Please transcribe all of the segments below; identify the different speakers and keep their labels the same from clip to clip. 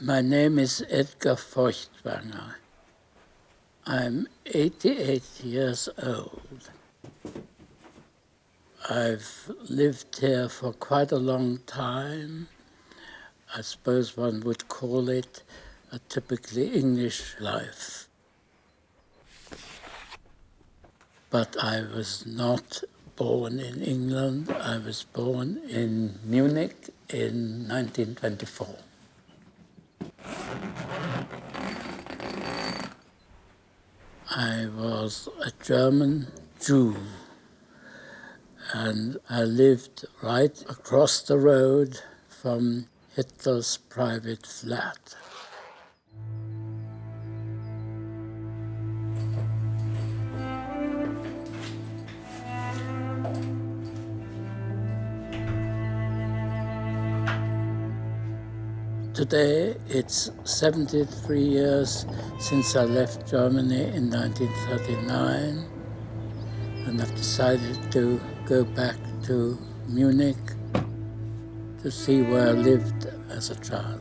Speaker 1: My name is Edgar Feuchtwanger. I'm 88 years old. I've lived here for quite a long time. I suppose one would call it a typically English life. But I was not born in England. I was born in Munich in 1924. I was a German Jew, and I lived right across the road from Hitler's private flat. Today, it's 73 years since I left Germany in 1939, and I've decided to go back to Munich to see where I lived as a child.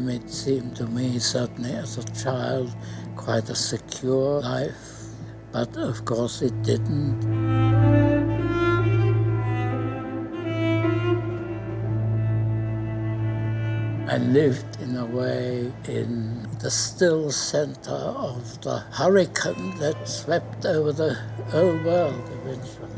Speaker 1: It seemed to me, certainly as a child, quite a secure life, but of course it didn't. I lived in a way in the still center of the hurricane that swept over the whole world eventually.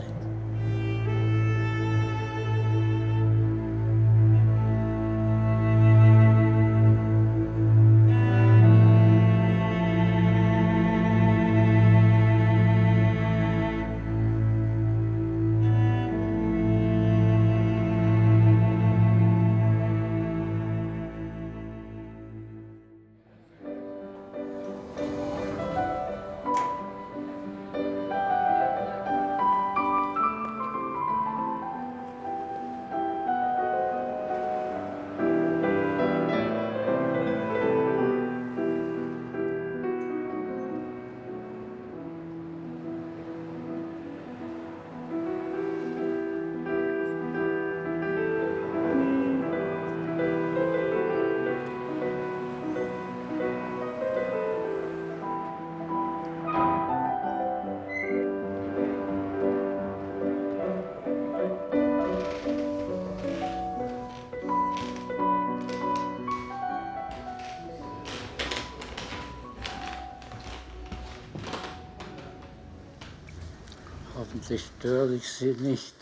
Speaker 1: Hoffentlich störe ich Sie nicht.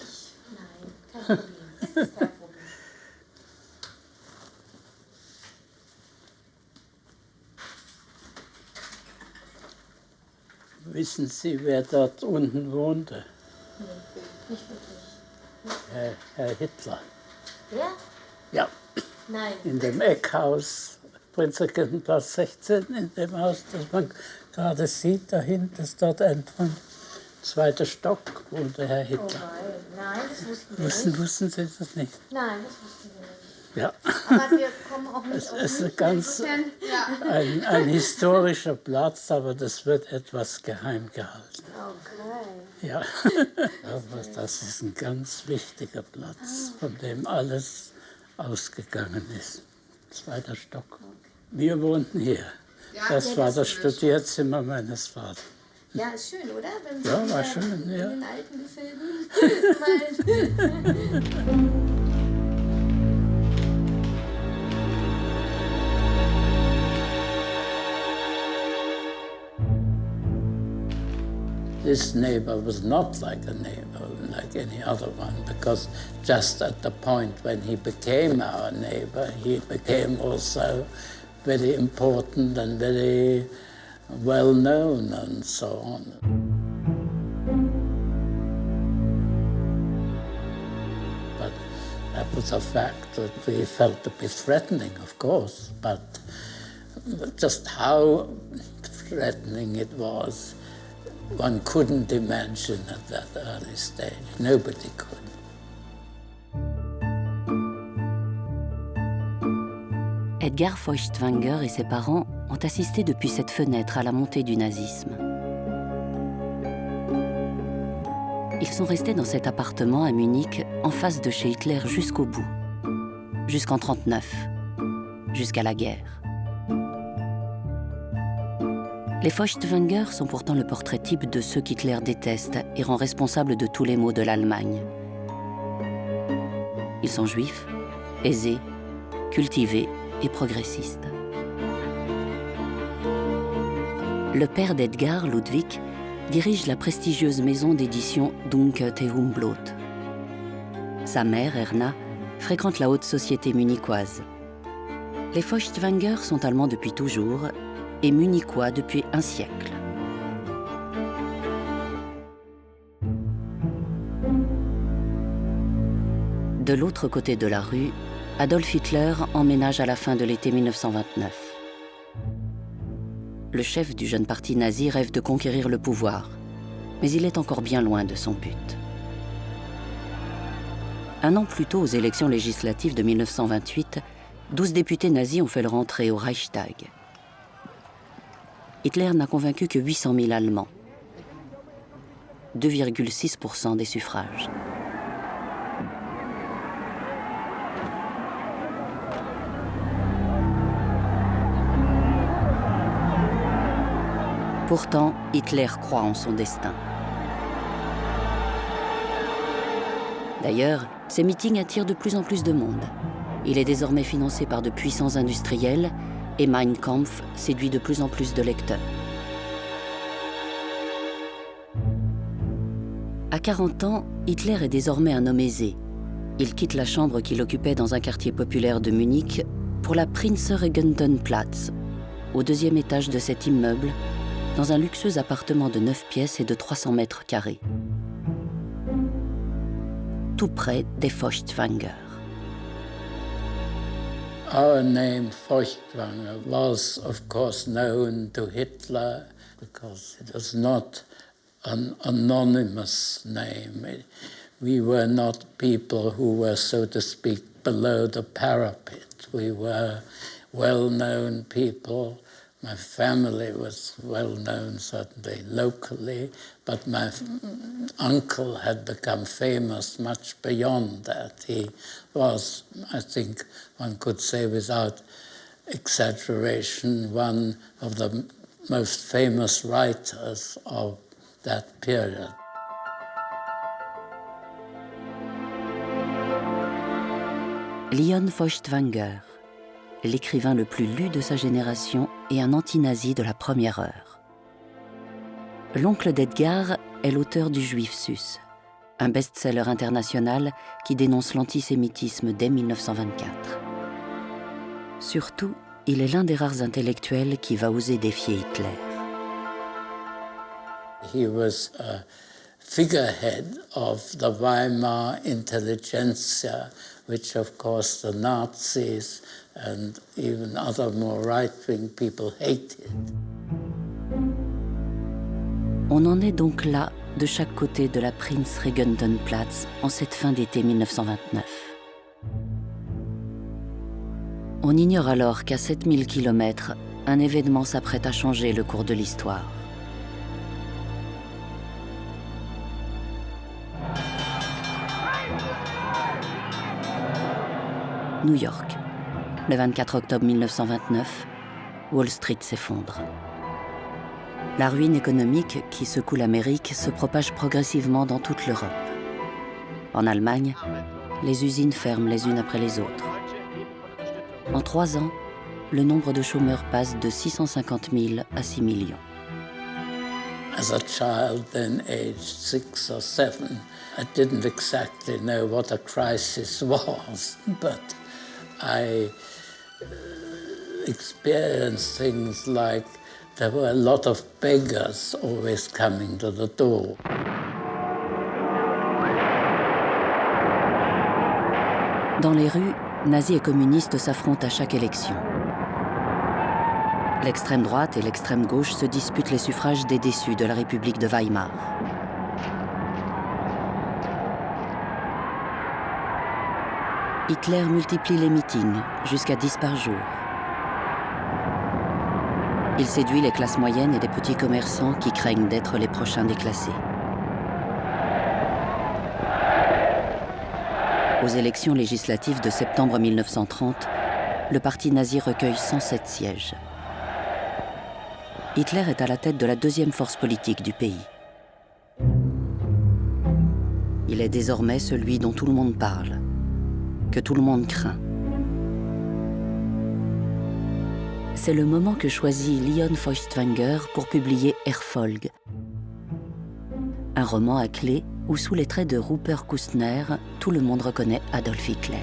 Speaker 2: Nein, kein Problem. Das ist kein Problem.
Speaker 1: Wissen Sie, wer dort unten wohnte?
Speaker 2: Nee, nicht wirklich.
Speaker 1: Herr Hitler.
Speaker 2: Ja?
Speaker 1: Ja.
Speaker 2: Nein.
Speaker 1: In dem Eckhaus, Prinzregentenplatz 16, in dem Haus, das man gerade sieht, da hinten ist dort ein zweiter Stock, wohnte Herr Hitler.
Speaker 2: Oh nein, das wussten wir nicht.
Speaker 1: Wussten Sie das nicht?
Speaker 2: Nein, das wussten wir nicht.
Speaker 1: Ja.
Speaker 2: Aber wir kommen auch nicht aus
Speaker 1: Es ist
Speaker 2: München.
Speaker 1: ein historischer Platz, aber das wird etwas geheim gehalten.
Speaker 2: Okay.
Speaker 1: Ja, aber das ist ein ganz wichtiger Platz, von dem alles ausgegangen ist. Zweiter Stock. Okay. Wir wohnten hier.
Speaker 2: Ja,
Speaker 1: das war das Studierzimmer meines Vaters.
Speaker 2: Ja, ist schön, oder? Wenn
Speaker 1: ja, war schön, ja.
Speaker 2: In den alten Gefilden.
Speaker 1: This neighbor was not like a neighbor, like any other one, because just at the point when he became our neighbor, he became also very important and very well known and so on. But that was a fact that we felt to be threatening, of course, but just how threatening it was, one couldn't imagine at that early stage. Nobody could.
Speaker 3: Edgar Feuchtwanger et ses parents ont assisté depuis cette fenêtre à la montée du nazisme. Ils sont restés dans cet appartement à Munich, en face de chez Hitler jusqu'au bout, jusqu'en 1939, jusqu'à la guerre. Les Feuchtwanger sont pourtant le portrait type de ceux qu'Hitler déteste et rend responsables de tous les maux de l'Allemagne. Ils sont juifs, aisés, cultivés et progressistes. Le père d'Edgar, Ludwig, dirige la prestigieuse maison d'édition Dunkel et Humblot. Sa mère, Erna, fréquente la haute société munichoise. Les Feuchtwanger sont allemands depuis toujours et munichois depuis un siècle. De l'autre côté de la rue, Adolf Hitler emménage à la fin de l'été 1929. Le chef du jeune parti nazi rêve de conquérir le pouvoir, mais il est encore bien loin de son but. Un an plus tôt, aux élections législatives de 1928, 12 députés nazis ont fait leur entrée au Reichstag. Hitler n'a convaincu que 800 000 Allemands, 2,6% des suffrages. Pourtant, Hitler croit en son destin. D'ailleurs, ces meetings attirent de plus en plus de monde. Il est désormais financé par de puissants industriels et Mein Kampf séduit de plus en plus de lecteurs. À 40 ans, Hitler est désormais un homme aisé. Il quitte la chambre qu'il occupait dans un quartier populaire de Munich pour la Prinzregentenplatz, au 2e étage de cet immeuble, dans un luxueux appartement de 9 pièces et de 300 mètres carrés. Tout près des Feuchtwanger.
Speaker 1: Our name, Feuchtwanger, was of course known to Hitler because it was not an anonymous name. We were not people who were, so to speak, below the parapet. We were well-known people. My family was well known, certainly locally, but my uncle had become famous much beyond that. He was, I think one could say without exaggeration, one of the most famous writers of that period.
Speaker 3: Leon Feuchtwanger, l'écrivain le plus lu de sa génération et un anti-nazi de la première heure. L'oncle d'Edgar est l'auteur du Juif, un best-seller international qui dénonce l'antisémitisme dès 1924. Surtout, il est l'un des rares intellectuels qui va oser défier Hitler.
Speaker 1: He was a figurehead of the Weimar intelligentsia, which of course the Nazis and even other more right-wing people hated.
Speaker 3: On en est donc là, de chaque côté de la Prinzregentenplatz, en cette fin d'été 1929. On ignore alors qu'à 7000 km, un événement s'apprête à changer le cours de l'histoire. New York, le 24 octobre 1929, Wall Street s'effondre. La ruine économique qui secoue l'Amérique se propage progressivement dans toute l'Europe. En Allemagne, les usines ferment les unes après les autres. En 3 ans, le nombre de chômeurs passe de 650 000 à 6 millions.
Speaker 1: As a child, then aged 6 or 7, I didn't exactly know what a crisis was, but I experienced things like there were a lot of beggars always coming to the door.
Speaker 3: Dans les rues, nazis et communistes s'affrontent à chaque élection. L'extrême droite et l'extrême gauche se disputent les suffrages des déçus de la République de Weimar. Hitler multiplie les meetings, jusqu'à 10 par jour. Il séduit les classes moyennes et les petits commerçants qui craignent d'être les prochains déclassés. Aux élections législatives de septembre 1930, le parti nazi recueille 107 sièges. Hitler est à la tête de la deuxième force politique du pays. Il est désormais celui dont tout le monde parle, que tout le monde craint. C'est le moment que choisit Leon Feuchtwanger pour publier Erfolg, un roman à clé où, sous les traits de Rupert Kustner, tout le monde reconnaît Adolf Hitler.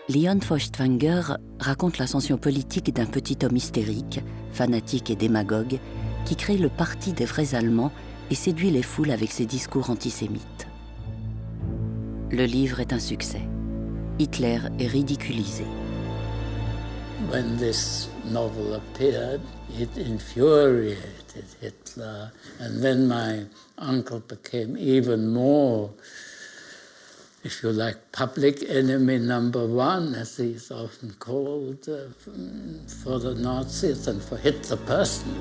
Speaker 3: Leon Feuchtwanger raconte l'ascension politique d'un petit homme hystérique, fanatique et démagogue, qui crée le parti des vrais Allemands et séduit les foules avec ses discours antisémites. Le livre est un succès. Hitler est ridiculisé.
Speaker 1: When this novel appeared, it infuriated Hitler. And then my uncle became even more, if you like, public enemy number one, as he's often called, for the Nazis and for Hitler personally.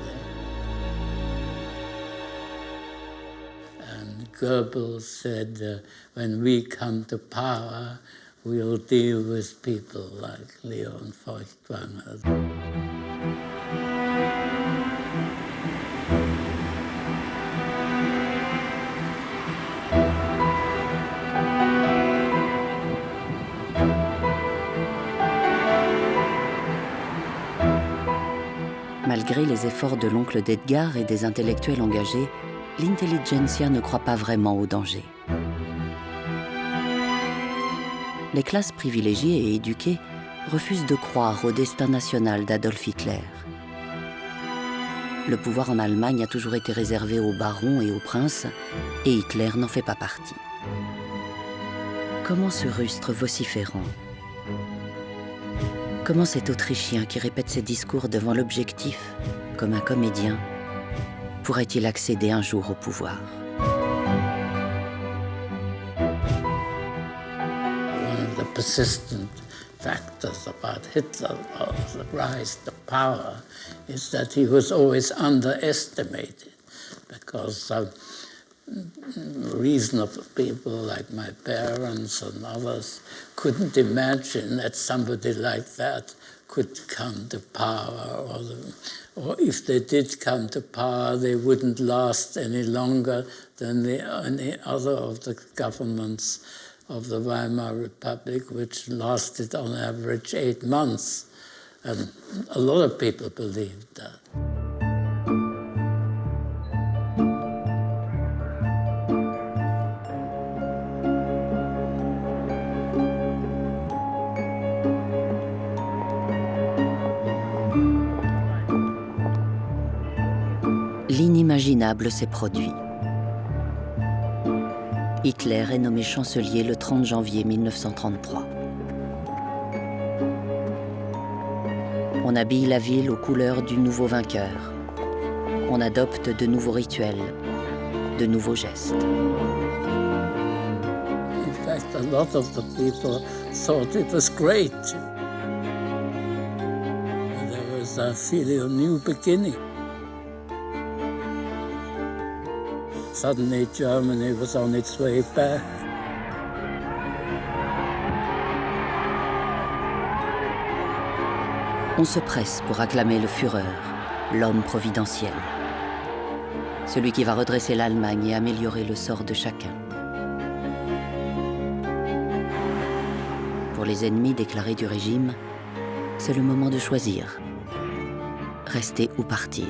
Speaker 1: And Goebbels said, when we come to power, we'll deal with people like Leon Feuchtwanger.
Speaker 3: Malgré les efforts de l'oncle d'Edgar et des intellectuels engagés, l'intelligentsia ne croit pas vraiment au danger. Les classes privilégiées et éduquées refusent de croire au destin national d'Adolf Hitler. Le pouvoir en Allemagne a toujours été réservé aux barons et aux princes, et Hitler n'en fait pas partie. Comment ce rustre vociférant? Comment cet Autrichien qui répète ses discours devant l'objectif, comme un comédien, pourrait-il accéder un jour au pouvoir?
Speaker 1: Persistent factors about Hitler, the rise to power, is that he was always underestimated because reasonable people like my parents and others couldn't imagine that somebody like that could come to power, or if they did come to power, they wouldn't last any longer than any other of the governments of the Weimar Republic, which lasted on average 8 months. And a lot of people believed that.
Speaker 3: L'inimaginable s'est produit. Hitler est nommé chancelier le 30 janvier 1933. On habille la ville aux couleurs du nouveau vainqueur. On adopte de nouveaux rituels, de nouveaux gestes.
Speaker 1: In fact, a lot of the people thought it was great. There was a feeling of new beginning. Suddenly Germany was on its way back.
Speaker 3: On se presse pour acclamer le Führer, l'homme providentiel. Celui qui va redresser l'Allemagne et améliorer le sort de chacun. Pour les ennemis déclarés du régime, c'est le moment de choisir. Rester ou partir.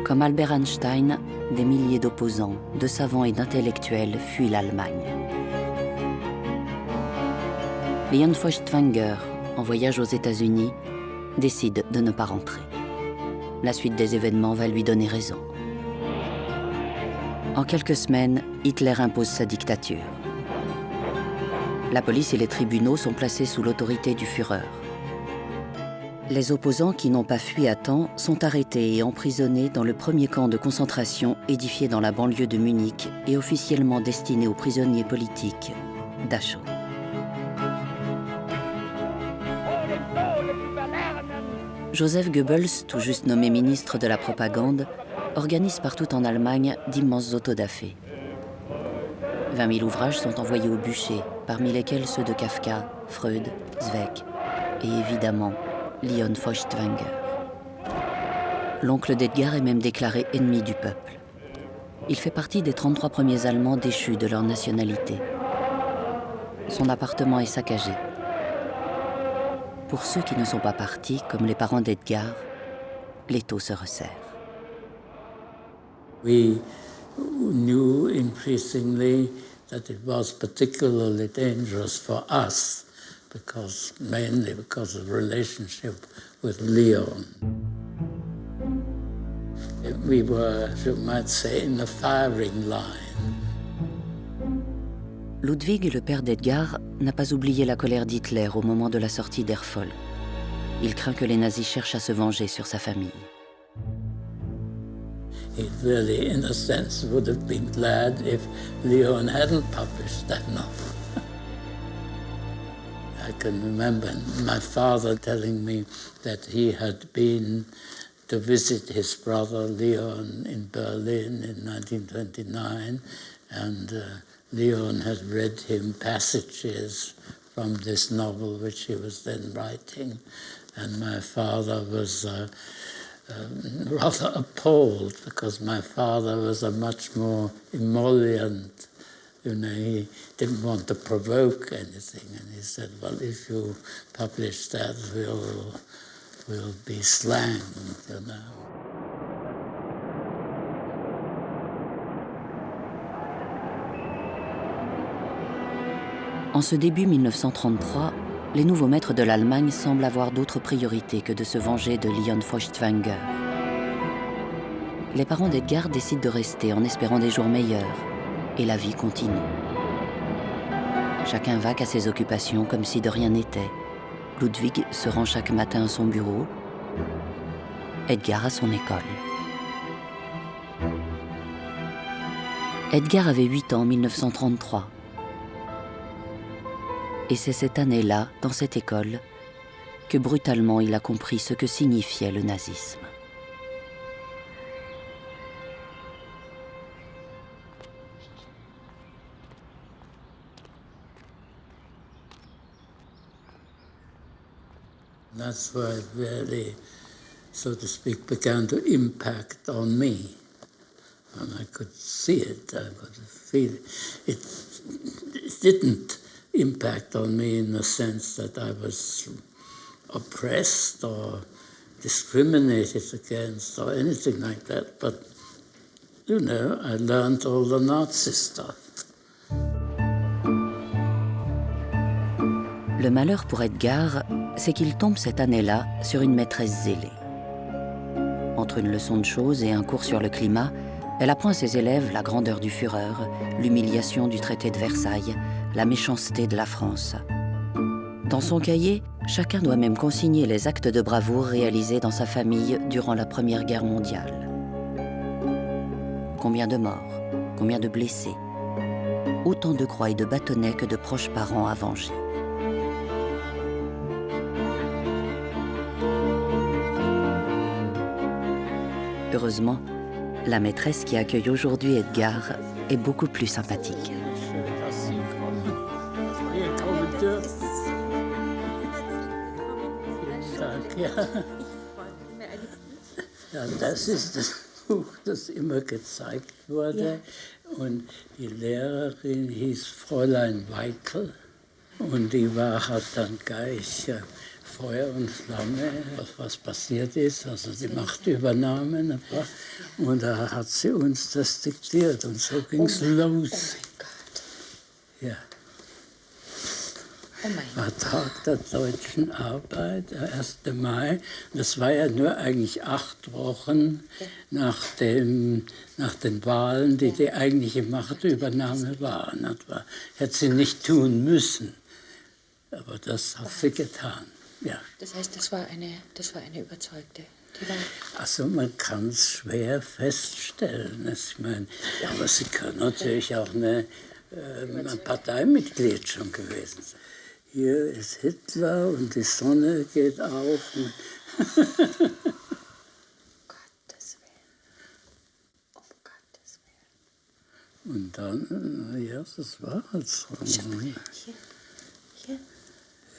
Speaker 3: Comme Albert Einstein, des milliers d'opposants, de savants et d'intellectuels fuient l'Allemagne. Leon Feuchtwanger, en voyage aux États-Unis, décide de ne pas rentrer. La suite des événements va lui donner raison. En quelques semaines, Hitler impose sa dictature. La police et les tribunaux sont placés sous l'autorité du Führer. Les opposants qui n'ont pas fui à temps sont arrêtés et emprisonnés dans le premier camp de concentration édifié dans la banlieue de Munich et officiellement destiné aux prisonniers politiques, Dachau. Joseph Goebbels, tout juste nommé ministre de la propagande, organise partout en Allemagne d'immenses autodafés. 20 000 ouvrages sont envoyés au bûcher, parmi lesquels ceux de Kafka, Freud, Zweig et évidemment Leon Feuchtwanger. L'oncle d'Edgar est même déclaré ennemi du peuple. Il fait partie des 33 premiers Allemands déchus de leur nationalité. Son appartement est saccagé. Pour ceux qui ne sont pas partis, comme les parents d'Edgar, l'étau se resserre.
Speaker 1: We knew increasingly that it was particularly dangerous for us, mainly because of the relationship with Leon. We were, you might say, in the firing line.
Speaker 3: Ludwig, le père d'Edgar, n'a pas oublié la colère d'Hitler au moment de la sortie d'Erfol. Il craint que les nazis cherchent à se venger sur sa famille.
Speaker 1: He really, in a sense, would have been glad if Leon hadn't published that novel. I can remember my father telling me that he had been to visit his brother Leon in Berlin in 1929, and Leon had read him passages from this novel which he was then writing, and my father was rather appalled because my father was a much more emollient, he didn't want to provoke anything, and he said, well, if you publish that, we'll be slanged,
Speaker 3: En ce début 1933, les nouveaux maîtres de l'Allemagne semblent avoir d'autres priorités que de se venger de Leon Feuchtwanger. Les parents d'Edgar décident de rester en espérant des jours meilleurs, et la vie continue. Chacun vaque à ses occupations comme si de rien n'était. Ludwig se rend chaque matin à son bureau, Edgar à son école. Edgar avait 8 ans en 1933. Et c'est cette année-là, dans cette école, que brutalement il a compris ce que signifiait le nazisme.
Speaker 1: That's why it really, so to speak, began to impact on me. And I could see it, I could feel it. It didn't impact on me in the sense that I was oppressed or discriminated against or anything like that, but, I learned all the Nazi stuff.
Speaker 3: Le malheur pour Edgar, c'est qu'il tombe cette année-là sur une maîtresse zélée. Entre une leçon de choses et un cours sur le climat, elle apprend à ses élèves la grandeur du Führer, l'humiliation du traité de Versailles, la méchanceté de la France. Dans son cahier, chacun doit même consigner les actes de bravoure réalisés dans sa famille durant la Première Guerre mondiale. Combien de morts, combien de blessés, autant de croix et de bâtonnets que de proches parents à venger. Heureusement, la maîtresse qui accueille aujourd'hui Edgar est beaucoup plus sympathique.
Speaker 1: Ja, das ist das Buch, das immer gezeigt wurde. Ja. Und die Lehrerin hieß Fräulein Weikel. Und die hat dann gleich Feuer und Flamme, was passiert ist, also die Machtübernahme. Und da hat sie uns das diktiert und so ging es los. Ja. War Tag der deutschen Arbeit, der 1. Mai. Das war ja nur eigentlich 8 Wochen nach den Wahlen, die eigentliche Machtübernahme waren. Hätte sie nicht tun müssen. Aber das hat sie getan. ja.
Speaker 2: Das heißt, das war eine Überzeugte. Die war
Speaker 1: Also man kann es schwer feststellen. Ich meine, ja, aber sie können natürlich auch ein Parteimitglied schon gewesen sein. Hier ist Hitler und die Sonne geht auf.
Speaker 2: Gottes Willen. Um Gottes Willen.
Speaker 1: Und dann, ja, das war halt so.
Speaker 2: Hier.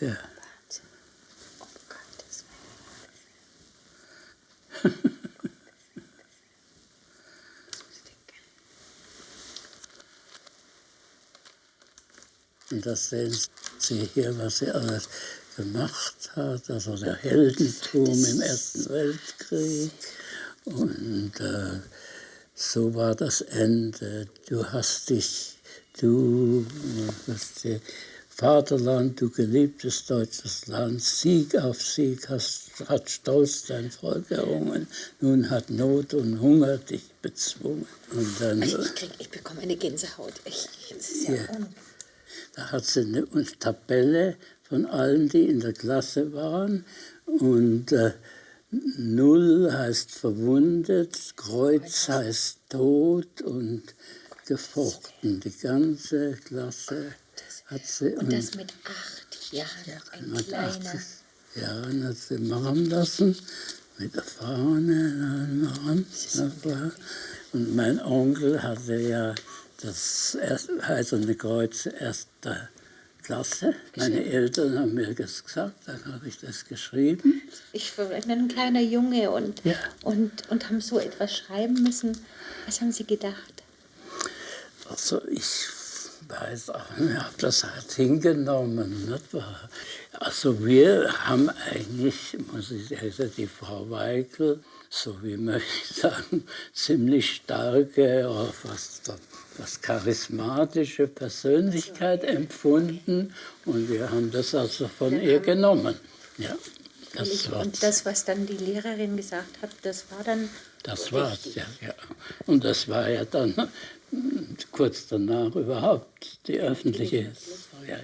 Speaker 1: Ja.
Speaker 2: Wahnsinn. Um Gottes Willen.
Speaker 1: Und das sehen Sie hier, was sie alles gemacht hat, also der Heldentum im Ersten Weltkrieg. Und so war das Ende. Du hast Vaterland, du geliebtes deutsches Land, Sieg auf Sieg hat Stolz dein Volk errungen. Nun hat Not und Hunger dich bezwungen. Und dann,
Speaker 2: ich bekomme eine Gänsehaut. Das ist ja
Speaker 1: da hat sie eine Tabelle von allen, die in der Klasse waren. Und 0 heißt verwundet, Kreuz heißt tot und gefochten. Die ganze Klasse hat sie.
Speaker 2: Und das mit 8 Jahren, ein kleiner.
Speaker 1: Ja, und hat sie machen lassen mit der Fahne. Und mein Onkel hatte ja das Eiserne Kreuz erster Klasse. Meine Eltern haben mir das gesagt, dann habe ich das geschrieben.
Speaker 2: Ich war ein kleiner Junge und haben so etwas schreiben müssen. Was haben Sie gedacht?
Speaker 1: Also ich weiß auch nicht, ich habe das halt hingenommen. Nicht wahr? Also wir haben eigentlich, muss ich sagen, die Frau Weigel, so wie möchte ich sagen, ziemlich starke, was charismatische Persönlichkeit empfunden und wir haben das also von ihr genommen. Ja,
Speaker 2: und das, was dann die Lehrerin gesagt hat, das war dann.
Speaker 1: Das war's, ja. Und das war ja dann kurz danach überhaupt die öffentliche. Ja.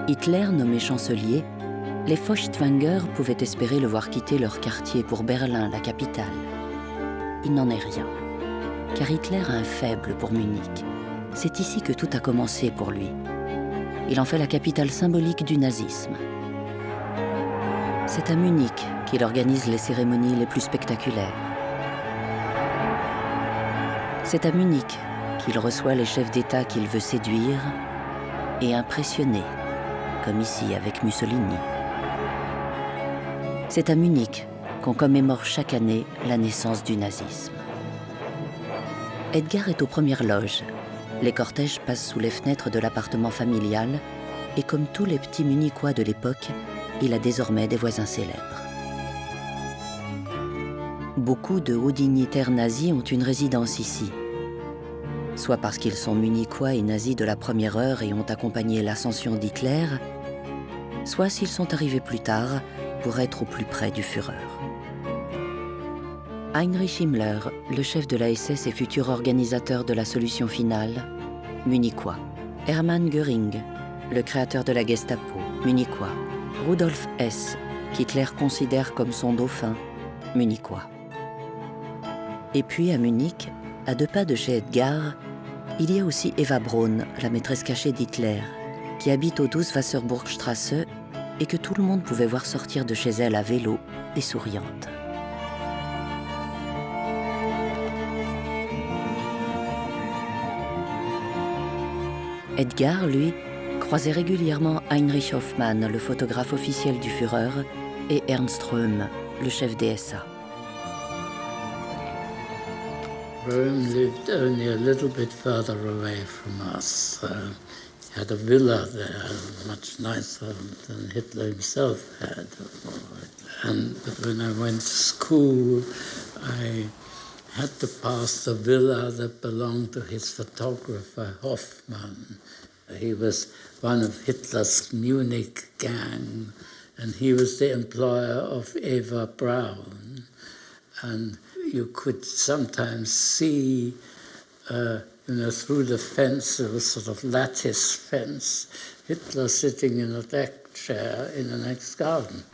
Speaker 3: Hitler nommé chancelier, les Feuchtwanger pouvaient espérer le voir quitter leur quartier pour Berlin, la capitale. Il n'en est rien, car Hitler a un faible pour Munich. C'est ici que tout a commencé pour lui. Il en fait la capitale symbolique du nazisme. C'est à Munich qu'il organise les cérémonies les plus spectaculaires. C'est à Munich qu'il reçoit les chefs d'État qu'il veut séduire et impressionner, comme ici avec Mussolini. C'est à Munich qu'on commémore chaque année la naissance du nazisme. Edgar est aux premières loges. Les cortèges passent sous les fenêtres de l'appartement familial et comme tous les petits munichois de l'époque, il a désormais des voisins célèbres. Beaucoup de hauts dignitaires nazis ont une résidence ici, soit parce qu'ils sont munichois et nazis de la première heure et ont accompagné l'ascension d'Hitler, soit s'ils sont arrivés plus tard pour être au plus près du Führer. Heinrich Himmler, le chef de la SS et futur organisateur de la solution finale, munichois. Hermann Göring, le créateur de la Gestapo, munichois. Rudolf Hess, qu'Hitler considère comme son dauphin, munichois. Et puis à Munich, à 2 pas de chez Edgar, il y a aussi Eva Braun, la maîtresse cachée d'Hitler, qui habite au 12 Wasserburgstrasse et que tout le monde pouvait voir sortir de chez elle à vélo et souriante. Edgar, lui, croisait régulièrement Heinrich Hoffmann, le photographe officiel du Führer, et Ernst Röhm, le chef des SA.
Speaker 1: Röhm lived only a little bit further away from us. He had a villa there, much nicer than Hitler himself had. But when I went to school, I had to pass the villa that belonged to his photographer, Hoffmann. He was one of Hitler's Munich gang, and he was the employer of Eva Braun. And you could sometimes see, through the fence, there was sort of lattice fence, Hitler sitting in a deck chair in the next garden.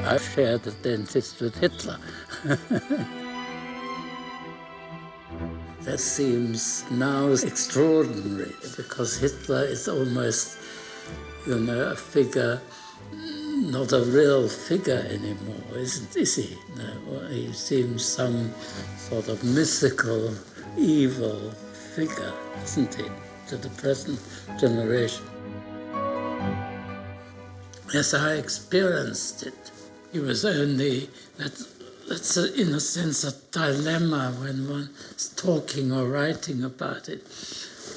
Speaker 1: I shared the dentist with Hitler. That seems now extraordinary because Hitler is almost, a figure, not a real figure anymore, is he? No, he seems some sort of mythical, evil figure, isn't he, to the present generation? Yes, I experienced it. He was only, that's in a sense a dilemma when one is talking or writing about it.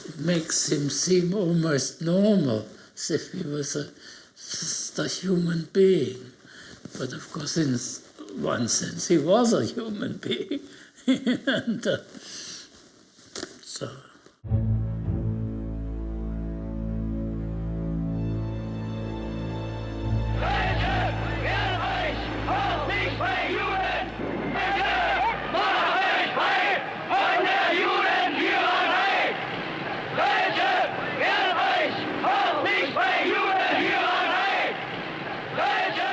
Speaker 1: It makes him seem almost normal, as if he was just a human being. But of course, in one sense, he was a human being. And so...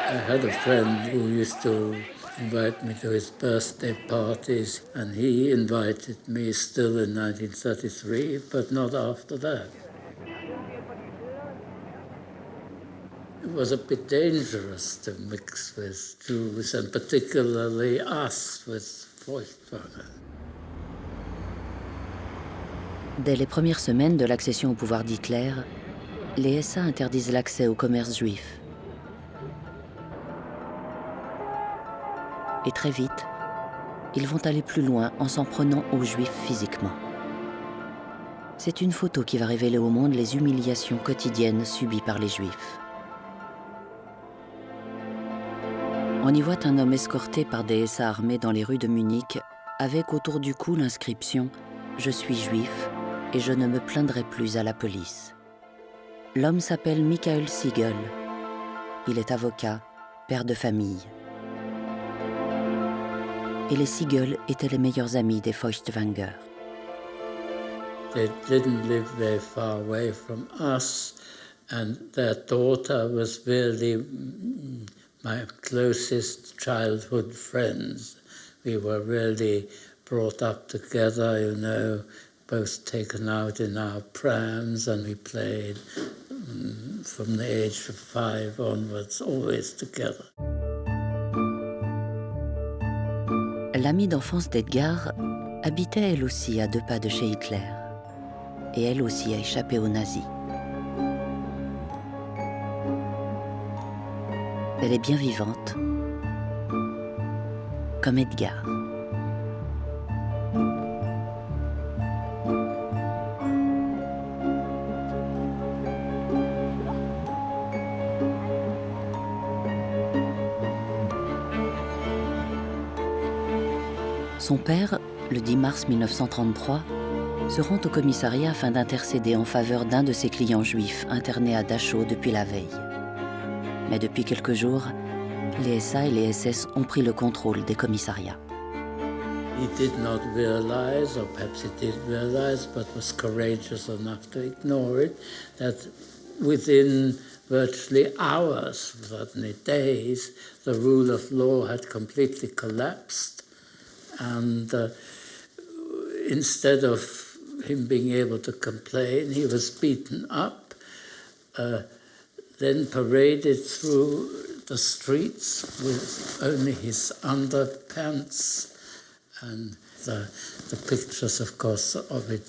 Speaker 1: I had a friend who used to invite me to his birthday parties, and he invited me still in 1933, but not after that. It was a bit dangerous to mix with Jews, and particularly us with Furchtwanger.
Speaker 3: Dès les premières semaines de l'accession au pouvoir d'Hitler, les SA interdisent l'accès au commerce juif. Et très vite, ils vont aller plus loin en s'en prenant aux Juifs physiquement. C'est une photo qui va révéler au monde les humiliations quotidiennes subies par les Juifs. On y voit un homme escorté par des SA armés dans les rues de Munich, avec autour du cou l'inscription « Je suis juif et je ne me plaindrai plus à la police ». L'homme s'appelle Michael Siegel. Il est avocat, père de famille. Et les Siegel étaient les meilleurs amis des Furchtwanger.
Speaker 1: They didn't live very far away from us, and their daughter was really my closest childhood friends. We were really brought up together, both taken out in our prams, and we played from the age of 5 onwards, always together.
Speaker 3: L'amie d'enfance d'Edgar habitait elle aussi à 2 pas de chez Hitler. Et elle aussi a échappé aux nazis. Elle est bien vivante, comme Edgar. Son père, le 10 mars 1933, se rend au commissariat afin d'intercéder en faveur d'un de ses clients juifs internés à Dachau depuis la veille. Mais depuis quelques jours, les SA et les SS ont pris le contrôle des commissariats.
Speaker 1: He did not realize, or perhaps he did realize, but was courageous enough to ignore it, that within virtually hours, certainly days, the rule of law had completely collapsed. And instead of him being able to complain, he was beaten up, then paraded through the streets with only his underpants. And the pictures, of course, of it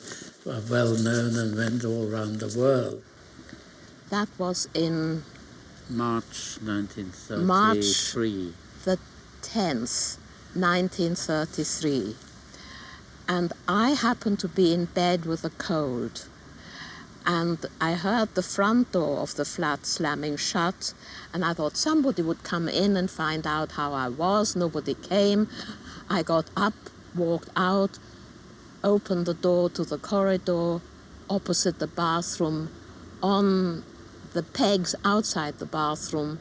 Speaker 1: were well known and went all around the world.
Speaker 4: That was in
Speaker 1: March 1933.
Speaker 4: March the 10th, 1933. And I happened to be in bed with a cold. And I heard the front door of the flat slamming shut. And I thought somebody would come in and find out how I was. Nobody came. I got up, walked out, opened the door to the corridor opposite the bathroom. On the pegs outside the bathroom,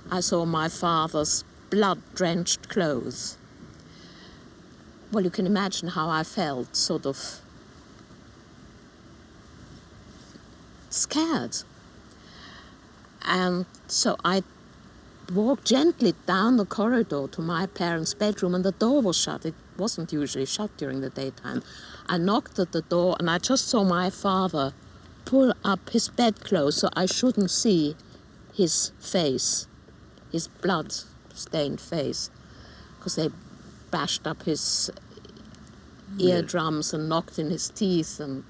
Speaker 4: I saw my father's blood-drenched clothes. Well, you can imagine how I felt, sort of scared. And so I walked gently down the corridor to my parents' bedroom, and the door was shut. It wasn't usually shut during the daytime. I knocked at the door, and I just saw my father pull up his bedclothes so I shouldn't see his face, his blood-stained face, because they bashed up his eardrums and knocked in his teeth. And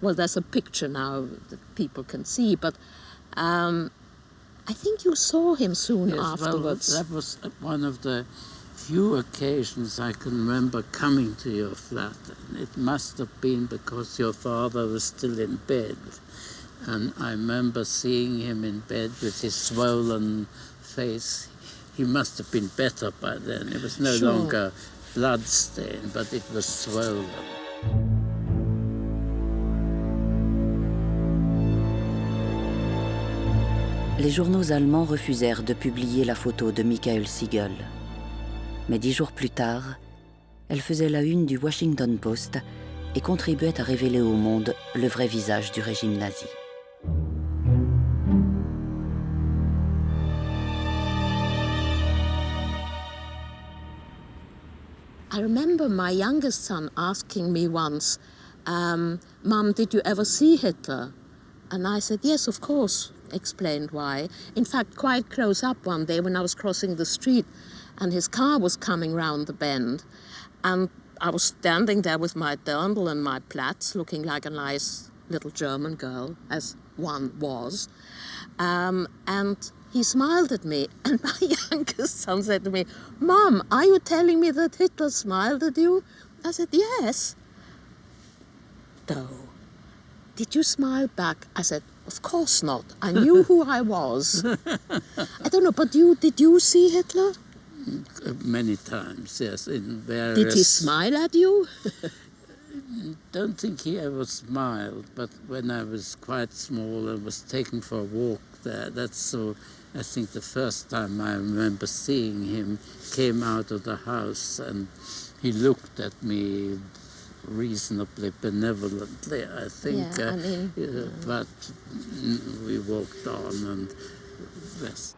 Speaker 4: well, there's a picture now that people can see, but I think you saw him soon afterwards.
Speaker 1: Well, that was one of the few occasions I can remember coming to your flat. And it must have been because your father was still in bed. And I remember seeing him in bed with his swollen face. He must have been better by then. It was no longer blood-stained, but it was swollen.
Speaker 3: Les journaux allemands refusèrent de publier la photo de Michael Siegel. Mais 10 jours plus tard, elle faisait la une du Washington Post et contribuait à révéler au monde le vrai visage du régime nazi.
Speaker 4: I remember my youngest son asking me once, Mum, did you ever see Hitler? And I said, yes, of course. Explained why. In fact, quite close up one day when I was crossing the street and his car was coming round the bend, and I was standing there with my dirndl and my plaits, looking like a nice little German girl, as one was, and he smiled at me, and my youngest son said to me, Mom, are you telling me that Hitler smiled at you? I said, yes. Though, did you smile back? I said, of course not. I knew who I was. I don't know, but did you see Hitler?
Speaker 1: Many times, yes, in various...
Speaker 4: Did he smile at you?
Speaker 1: Don't think he ever smiled, but when I was quite small and was taken for a walk there, that's so... I think the first time I remember seeing him came out of the house and he looked at me reasonably benevolently, I think.
Speaker 4: Yeah,
Speaker 1: but we walked on and yes.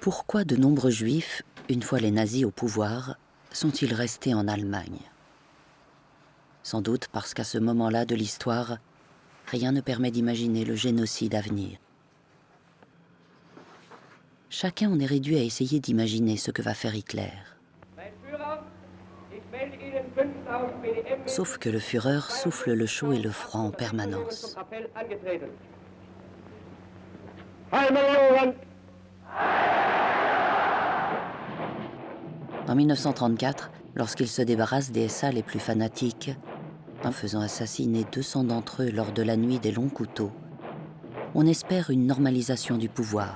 Speaker 3: Pourquoi de nombreux juifs, une fois les nazis au pouvoir, sont-ils restés en Allemagne? Sans doute parce qu'à ce moment-là de l'histoire, rien ne permet d'imaginer le génocide à venir. Chacun en est réduit à essayer d'imaginer ce que va faire Hitler. Sauf que le Führer souffle le chaud et le froid en permanence. En 1934, lorsqu'il se débarrasse des SA les plus fanatiques, en faisant assassiner 200 d'entre eux lors de la nuit des longs couteaux, on espère une normalisation du pouvoir.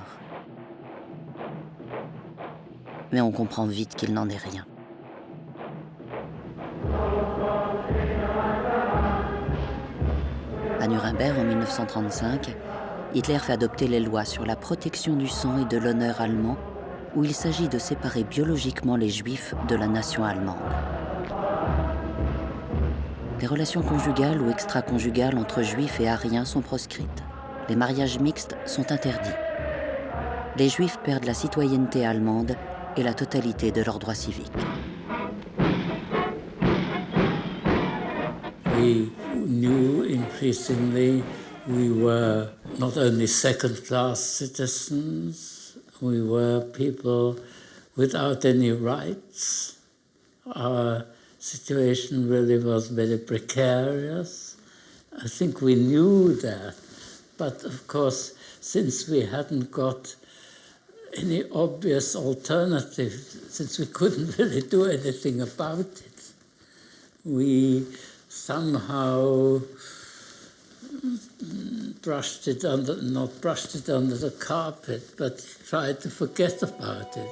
Speaker 3: Mais on comprend vite qu'il n'en est rien. À Nuremberg, en 1935, Hitler fait adopter les lois sur la protection du sang et de l'honneur allemand, où il s'agit de séparer biologiquement les Juifs de la nation allemande. Les relations conjugales ou extra-conjugales entre Juifs et Ariens sont proscrites. Les mariages mixtes sont interdits. Les Juifs perdent la citoyenneté allemande et la totalité de leurs droits civiques.
Speaker 1: We knew increasingly we were not only second-class citizens, we were people without any rights. Our situation really was very precarious. I think we knew that, but of course, since we hadn't got any obvious alternative, since we couldn't really do anything about it, we somehow not brushed it under the carpet, but tried to forget about it.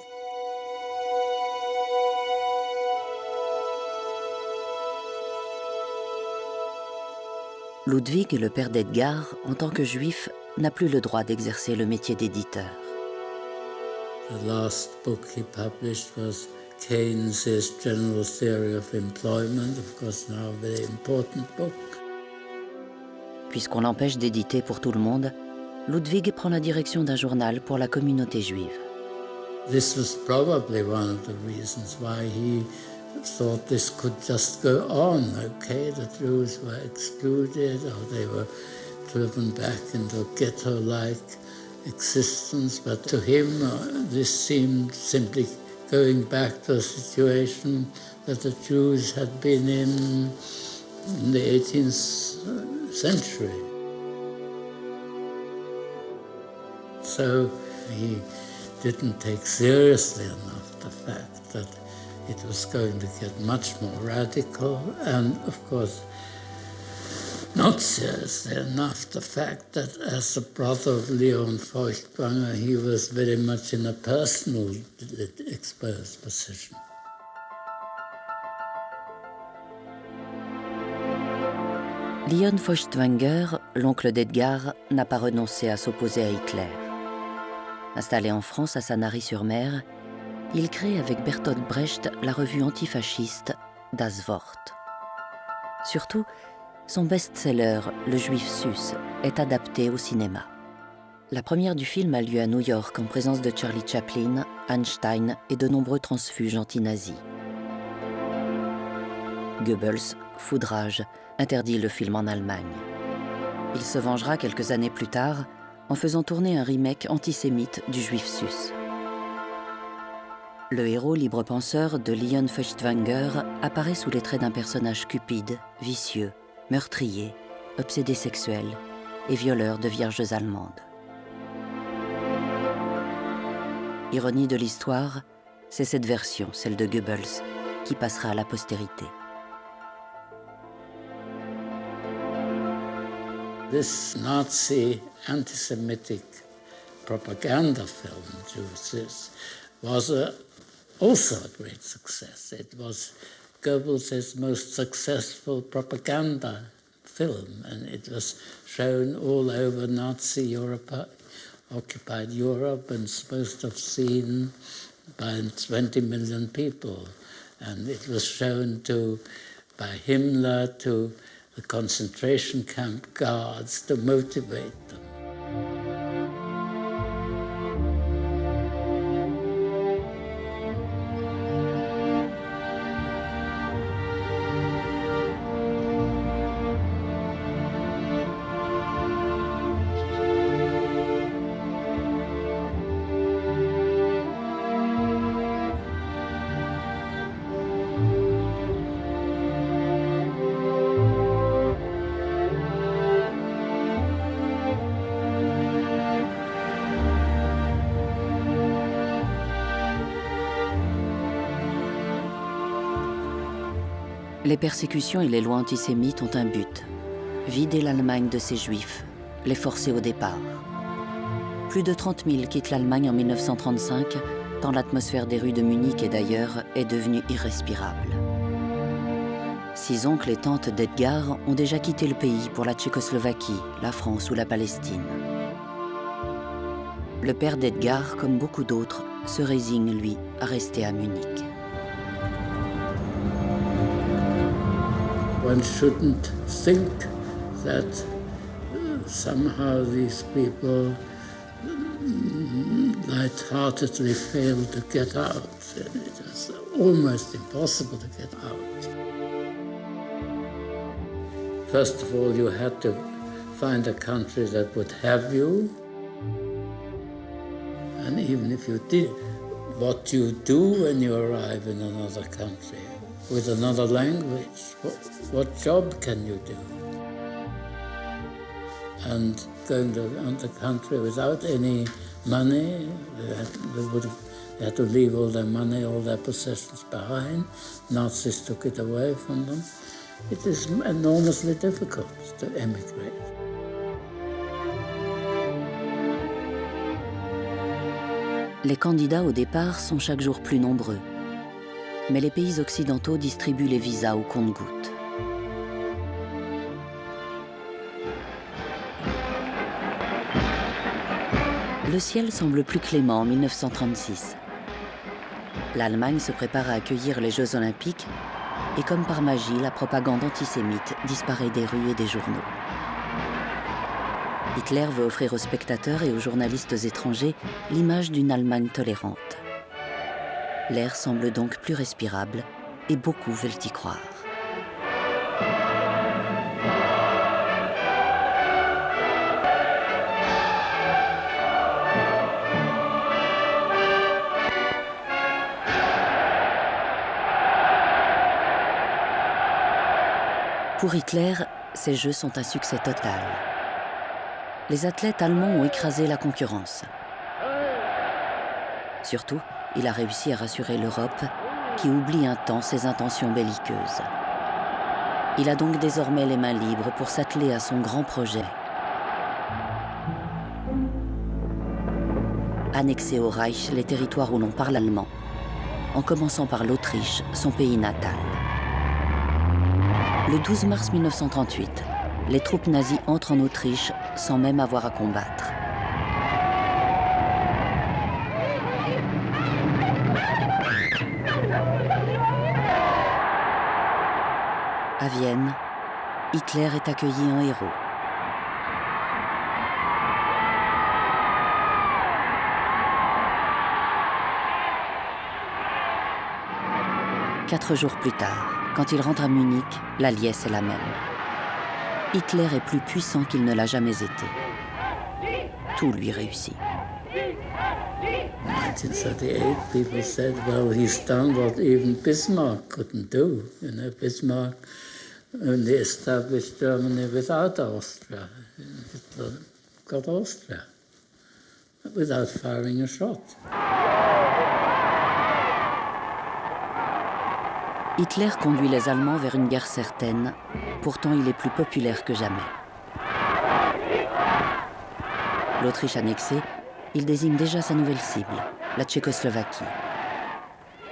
Speaker 3: Ludwig, le père d'Edgar, en tant que juif, n'a plus le droit d'exercer le métier d'éditeur.
Speaker 1: The last book he published was Keynes' General Theory of Employment, of course now a very important book.
Speaker 3: Puisqu'on l'empêche d'éditer pour tout le monde, Ludwig prend la direction d'un journal pour la communauté juive.
Speaker 1: This was probably one of the reasons why he thought this could just go on, okay? The Jews were excluded or they were driven back into a ghetto-like existence, but to him this seemed simply going back to a situation that the Jews had been in the 18th century. So he didn't take seriously enough the fact that it was going to get much more radical, and of course not seriously enough the fact that as a brother of Leon Feuchtwanger, he was very much in a personal exposed position.
Speaker 3: Leon Feuchtwanger, l'oncle d'Edgar, n'a pas renoncé à s'opposer à Hitler. Installé en France à Sanary-sur-Mer, il crée avec Bertolt Brecht la revue antifasciste Das Wort. Surtout, son best-seller, Le Juif sus, est adapté au cinéma. La première du film a lieu à New York en présence de Charlie Chaplin, Einstein et de nombreux transfuges anti-nazis. Goebbels, foudrage, interdit le film en Allemagne. Il se vengera quelques années plus tard en faisant tourner un remake antisémite du Juif sus. Le héros libre-penseur de Leon Feuchtwanger apparaît sous les traits d'un personnage cupide, vicieux, meurtrier, obsédé sexuel et violeur de vierges allemandes. Ironie de l'histoire, c'est cette version, celle de Goebbels, qui passera à la postérité.
Speaker 1: This Nazi anti-Semitic propaganda film, Juifs, was also a great success. It was Goebbels' most successful propaganda film, and it was shown all over Nazi Europe, occupied Europe, and supposed to have seen by 20 million people. And it was shown by Himmler to the concentration camp guards to motivate them.
Speaker 3: Les persécutions et les lois antisémites ont un but: vider l'Allemagne de ses juifs, les forcer au départ. Plus de 30 000 quittent l'Allemagne en 1935, tant l'atmosphère des rues de Munich et d'ailleurs est devenue irrespirable. 6 oncles et tantes d'Edgar ont déjà quitté le pays pour la Tchécoslovaquie, la France ou la Palestine. Le père d'Edgar, comme beaucoup d'autres, se résigne, lui, à rester à Munich.
Speaker 1: One shouldn't think that somehow these people light-heartedly failed to get out. It was almost impossible to get out. First of all, you had to find a country that would have you. And even if you did, what you do when you arrive in another country, with another language, what job can you do? And going to another country without any money, they had to leave all their money, all their possessions behind. Nazis took it away from them. It is enormously difficult to emigrate.
Speaker 3: Les candidats au départ sont chaque jour plus nombreux. Mais les pays occidentaux distribuent les visas au compte-gouttes. Le ciel semble plus clément en 1936. L'Allemagne se prépare à accueillir les Jeux Olympiques et comme par magie, la propagande antisémite disparaît des rues et des journaux. Hitler veut offrir aux spectateurs et aux journalistes étrangers l'image d'une Allemagne tolérante. L'air semble donc plus respirable et beaucoup veulent y croire. Pour Hitler, ces Jeux sont un succès total. Les athlètes allemands ont écrasé la concurrence. Surtout, il a réussi à rassurer l'Europe, qui oublie un temps ses intentions belliqueuses. Il a donc désormais les mains libres pour s'atteler à son grand projet. Annexer au Reich les territoires où l'on parle allemand, en commençant par l'Autriche, son pays natal. Le 12 mars 1938, les troupes nazies entrent en Autriche sans même avoir à combattre. À Vienne, Hitler est accueilli en héros. Quatre jours plus tard, quand il rentre à Munich, la liesse est la même. Hitler est plus puissant qu'il ne l'a jamais été. Tout lui réussit.
Speaker 1: In 1938, people said, well, he's done what even Bismarck couldn't do. You know, Bismarck only established Germany without Austria. Hitler got Austria without firing a shot.
Speaker 3: Hitler conduit les Allemands vers une guerre certaine, pourtant il est plus populaire que jamais. L'Autriche annexée, il désigne déjà sa nouvelle cible, la Tchécoslovaquie.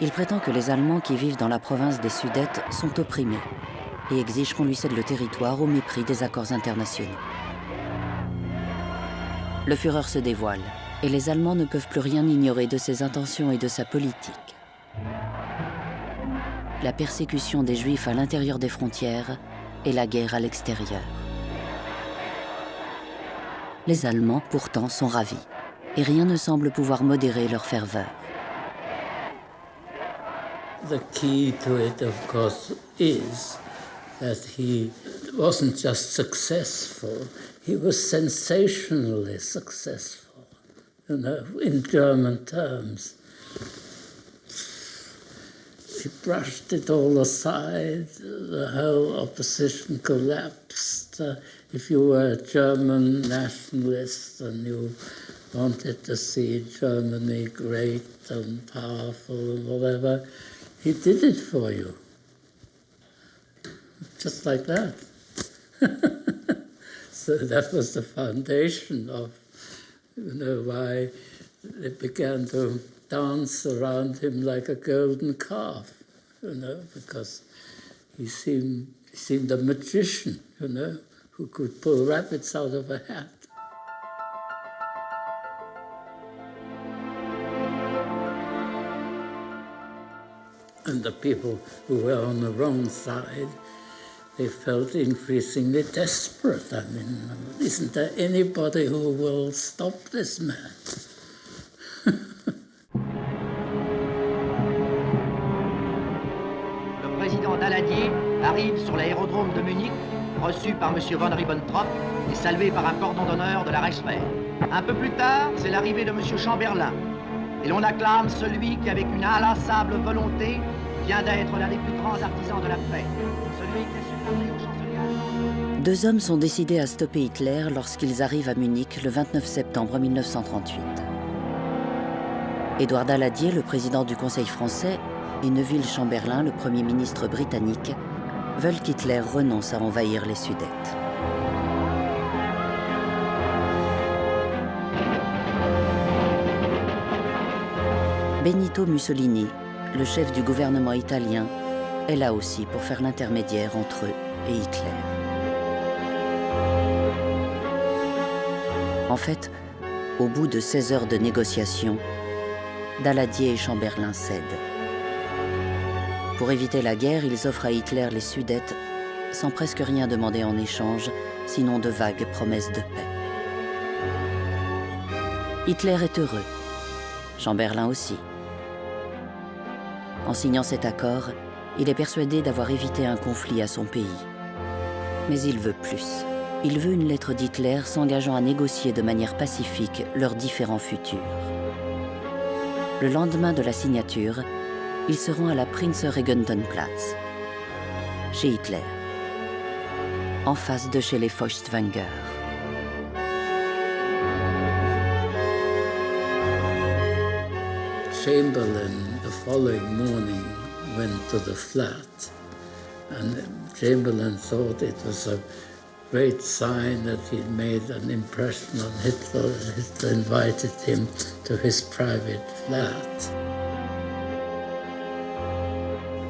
Speaker 3: Il prétend que les Allemands qui vivent dans la province des Sudètes sont opprimés et exige qu'on lui cède le territoire au mépris des accords internationaux. Le Führer se dévoile et les Allemands ne peuvent plus rien ignorer de ses intentions et de sa politique. La persécution des Juifs à l'intérieur des frontières et la guerre à l'extérieur. Les Allemands, pourtant, sont ravis et rien ne semble pouvoir modérer leur ferveur.
Speaker 1: The key to it, of course, is that he wasn't just successful, he was sensationally successful, you know, in German terms. He brushed it all aside, the whole opposition collapsed. If you were a German nationalist and you wanted to see Germany great and powerful and whatever, he did it for you. just like that. So that was the foundation of, why they began to dance around him like a golden calf, because he seemed a magician, who could pull rabbits out of a hat. And the people who were on the wrong side, they felt increasingly desperate. I mean, isn't there anybody who will stop this man?
Speaker 5: Le président Daladier arrive sur l'aérodrome de Munich, reçu par M. von Ribbentrop et salué par un cordon d'honneur de la Reichswehr. Un peu plus tard, c'est l'arrivée de M. Chamberlain. Et l'on acclame celui qui, avec une inlassable volonté, vient d'être l'un des plus grands artisans de la paix. Celui qui a su parler aux chanceliers.
Speaker 3: Deux hommes sont décidés à stopper Hitler lorsqu'ils arrivent à Munich le 29 septembre 1938. Édouard Daladier, le président du Conseil français, et Neville Chamberlain, le Premier ministre britannique, veulent qu'Hitler renonce à envahir les Sudètes. Benito Mussolini, le chef du gouvernement italien, est là aussi pour faire l'intermédiaire entre eux et Hitler. En fait, au bout de 16 heures de négociations, Daladier et Chamberlain cèdent. Pour éviter la guerre, ils offrent à Hitler les Sudètes sans presque rien demander en échange, sinon de vagues promesses de paix. Hitler est heureux, Chamberlain aussi. En signant cet accord, il est persuadé d'avoir évité un conflit à son pays. Mais il veut plus. Il veut une lettre d'Hitler s'engageant à négocier de manière pacifique leurs différents futurs. Le lendemain de la signature, ils se rend à la Prinzregentenplatz, chez Hitler, en face de chez les Feuchtwanger.
Speaker 1: Chamberlain, the following morning, went to the flat, and Chamberlain thought it was a great sign that he'd made an impression on Hitler. Hitler invited him to his private flat.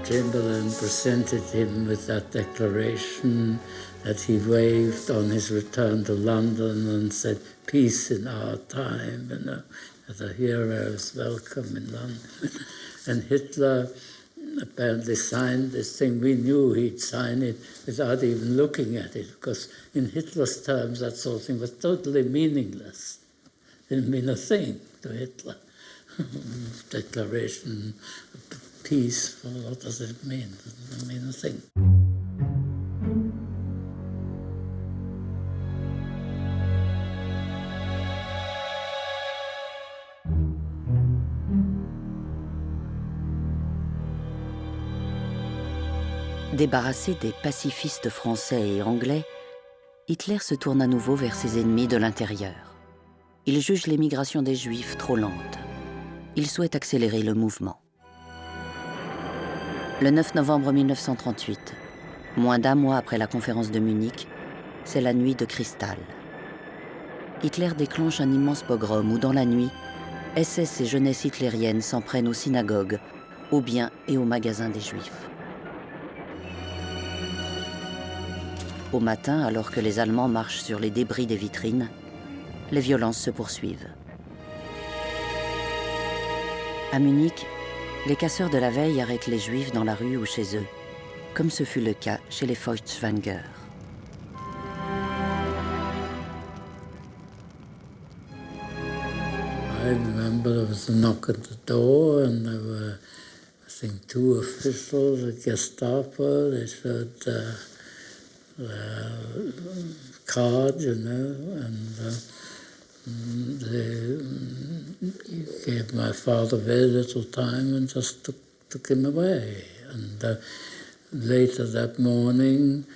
Speaker 1: Chamberlain presented him with that declaration that he waved on his return to London and said, "Peace in our time," as a hero's welcome in London. And Hitler apparently signed this thing. We knew he'd sign it without even looking at it, because in Hitler's terms that sort of thing was totally meaningless. It didn't mean a thing to Hitler. Declaration of peace, well, what does it mean? It doesn't mean a thing.
Speaker 3: Débarrassé des pacifistes français et anglais, Hitler se tourne à nouveau vers ses ennemis de l'intérieur. Il juge l'émigration des Juifs trop lente. Il souhaite accélérer le mouvement. Le 9 novembre 1938, moins d'un mois après la conférence de Munich, c'est la nuit de cristal. Hitler déclenche un immense pogrom où, dans la nuit, SS et jeunesse hitlérienne s'en prennent aux synagogues, aux biens et aux magasins des Juifs. Au matin, alors que les Allemands marchent sur les débris des vitrines, les violences se poursuivent. À Munich, les casseurs de la veille arrêtent les Juifs dans la rue ou chez eux, comme ce fut le cas chez les Feuchtwanger.
Speaker 1: I remember there was a knock at the door, and there were, I think, two officials at Gestapo. They showed card, and they gave my father very little time and just took him away. And later that morning,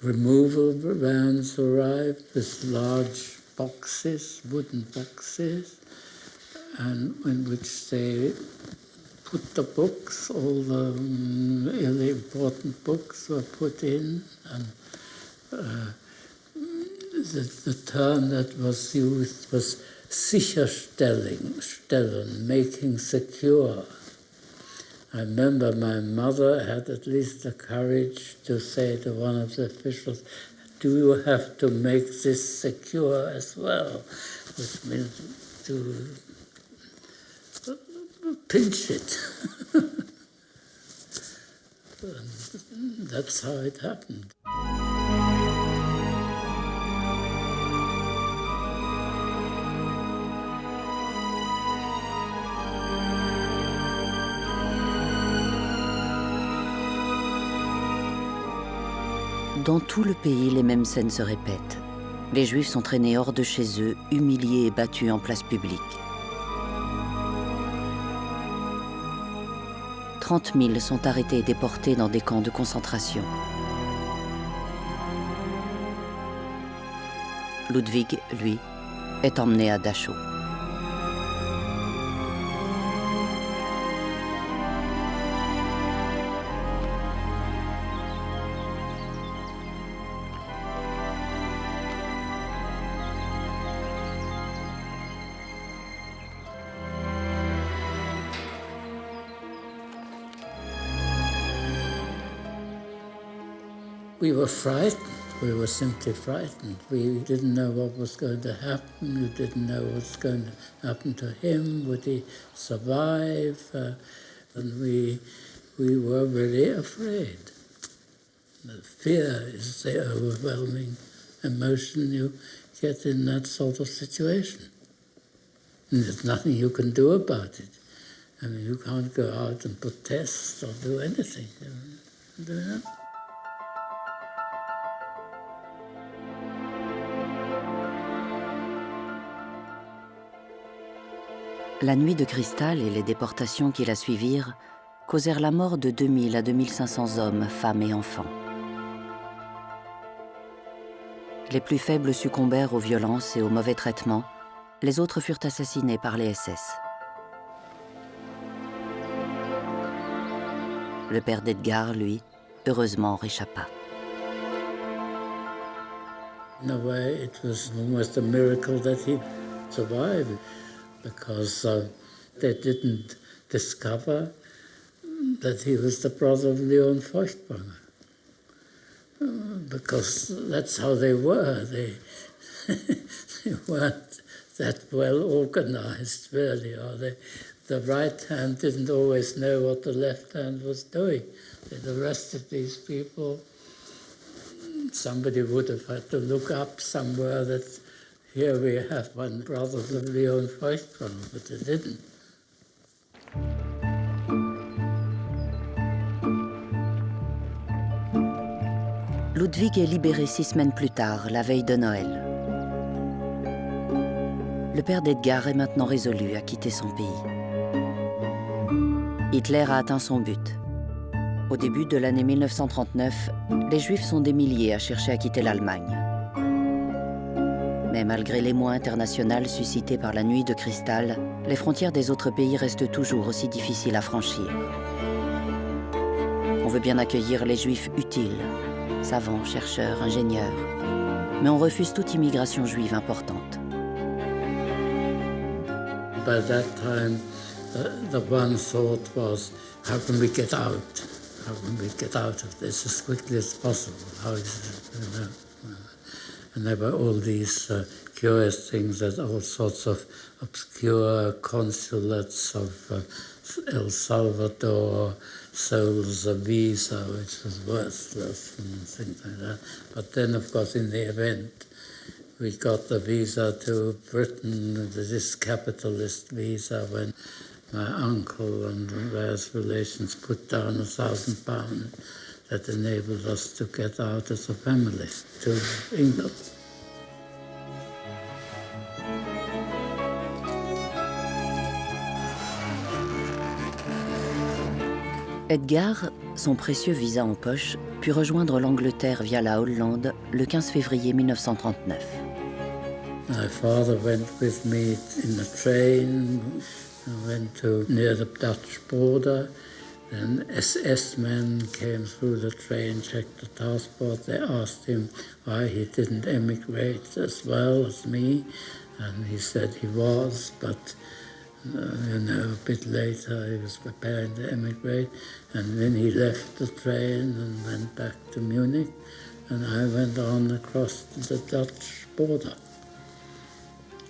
Speaker 1: removal vans arrived with large boxes, wooden boxes, and in which they put the books, all the really important books were put in, and the term that was used was sicherstellen, making secure. I remember my mother had at least the courage to say to one of the officials, "Do you have to make this secure as well?" Which means to pinch it. And that's how it happened.
Speaker 3: Dans tout le pays, les mêmes scènes se répètent. Les Juifs sont traînés hors de chez eux, humiliés et battus en place publique. 30 000 sont arrêtés et déportés dans des camps de concentration. Ludwig, lui, est emmené à Dachau.
Speaker 1: We were frightened. We were simply frightened. We didn't know what was going to happen. We didn't know what's going to happen to him. Would he survive? And we were really afraid. The fear is the overwhelming emotion you get in that sort of situation. And there's nothing you can do about it. I mean, you can't go out and protest or do anything. Do that.
Speaker 3: La nuit de cristal et les déportations qui la suivirent causèrent la mort de 2000 à 2500 hommes, femmes et enfants. Les plus faibles succombèrent aux violences et aux mauvais traitements, les autres furent assassinés par les SS. Le père d'Edgar, lui, heureusement réchappa.
Speaker 1: In a way, it was almost a miracle that he survived, because they didn't discover that he was the brother of Leon Feuchtwanger. Because that's how they were. They weren't that well organized, really. Or the right hand didn't always know what the left hand was doing. They'd arrested these people. Somebody would have had to look up somewhere that here we have one brother of Leon Feuchtwanger, but they didn't.
Speaker 3: Ludwig est libéré 6 semaines plus tard, la veille de Noël. Le père d'Edgar est maintenant résolu à quitter son pays. Hitler a atteint son but. Au début de l'année 1939, les Juifs sont des milliers à chercher à quitter l'Allemagne. Mais malgré l'émoi international suscité par la nuit de cristal, les frontières des autres pays restent toujours aussi difficiles à franchir. On veut bien accueillir les Juifs utiles, savants, chercheurs, ingénieurs, mais on refuse toute immigration juive importante.
Speaker 1: By that time, the one thought was, how can we get out? How can we get out of this as quickly as possible? How is it, you know? And there were all these curious things, that all sorts of obscure consulates of El Salvador sold a visa which was worthless and things like that. But then, of course, in the event, we got the visa to Britain, this capitalist visa, when my uncle and various relations put down £1,000 that enabled us to get out as a family to England.
Speaker 3: Edgar, son précieux visa en poche, put rejoindre l'Angleterre via la Hollande le 15 février 1939.
Speaker 1: My father went with me in a train I went to near the Dutch border. Then SS men came through the train, checked the passport. They asked him why he didn't emigrate as well as me. And he said he was, but a bit later he was preparing to emigrate. And then he left the train and went back to Munich. And I went on across the Dutch border.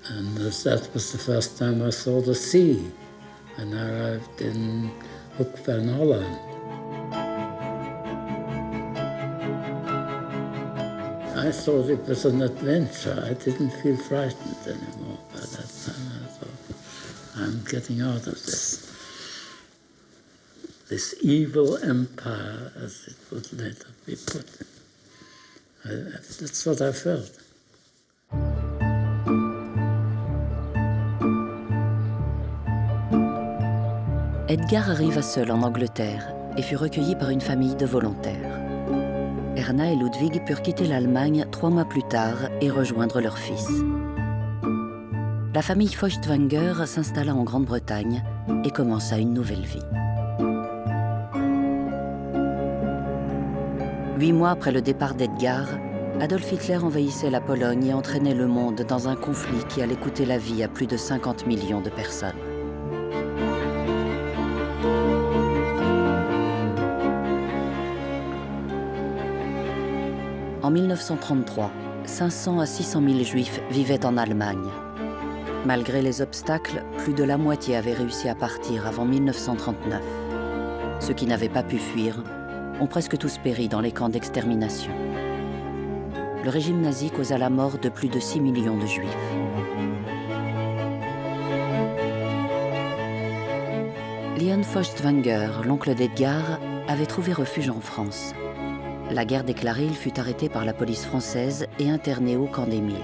Speaker 1: And that was the first time I saw the sea. And I arrived in Hoek van Holland. I thought it was an adventure. I didn't feel frightened anymore by that time. I thought, I'm getting out of this evil empire, as it would later be put. That's what I felt.
Speaker 3: Edgar arriva seul en Angleterre et fut recueilli par une famille de volontaires. Erna et Ludwig purent quitter l'Allemagne 3 mois plus tard et rejoindre leur fils. La famille Feuchtwanger s'installa en Grande-Bretagne et commença une nouvelle vie. 8 mois après le départ d'Edgar, Adolf Hitler envahissait la Pologne et entraînait le monde dans un conflit qui allait coûter la vie à plus de 50 millions de personnes. En 1933, 500 à 600 000 Juifs vivaient en Allemagne. Malgré les obstacles, plus de la moitié avaient réussi à partir avant 1939. Ceux qui n'avaient pas pu fuir ont presque tous péri dans les camps d'extermination. Le régime nazi causa la mort de plus de 6 millions de Juifs. Leon Feuchtwanger, l'oncle d'Edgar, avait trouvé refuge en France. La guerre déclarée, il fut arrêté par la police française et interné au camp des Mille.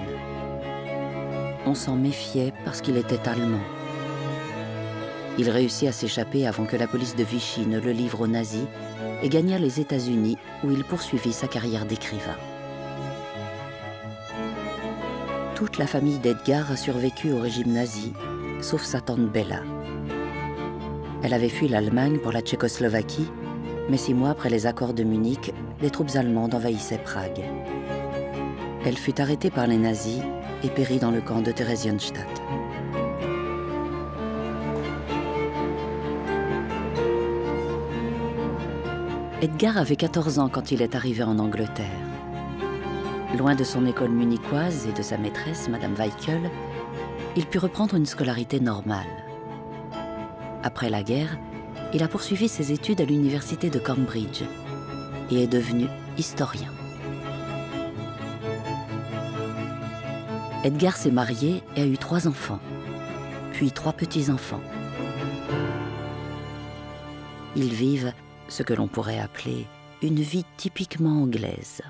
Speaker 3: On s'en méfiait parce qu'il était allemand. Il réussit à s'échapper avant que la police de Vichy ne le livre aux nazis et gagna les États-Unis où il poursuivit sa carrière d'écrivain. Toute la famille d'Edgar a survécu au régime nazi, sauf sa tante Bella. Elle avait fui l'Allemagne pour la Tchécoslovaquie, mais 6 mois après les accords de Munich, les troupes allemandes envahissaient Prague. Elle fut arrêtée par les nazis et périt dans le camp de Theresienstadt. Edgar avait 14 ans quand il est arrivé en Angleterre. Loin de son école munichoise et de sa maîtresse, Madame Weichel, il put reprendre une scolarité normale. Après la guerre, il a poursuivi ses études à l'université de Cambridge et est devenu historien. Edgar s'est marié et a eu 3 enfants, puis 3 petits-enfants. Ils vivent ce que l'on pourrait appeler une vie typiquement anglaise.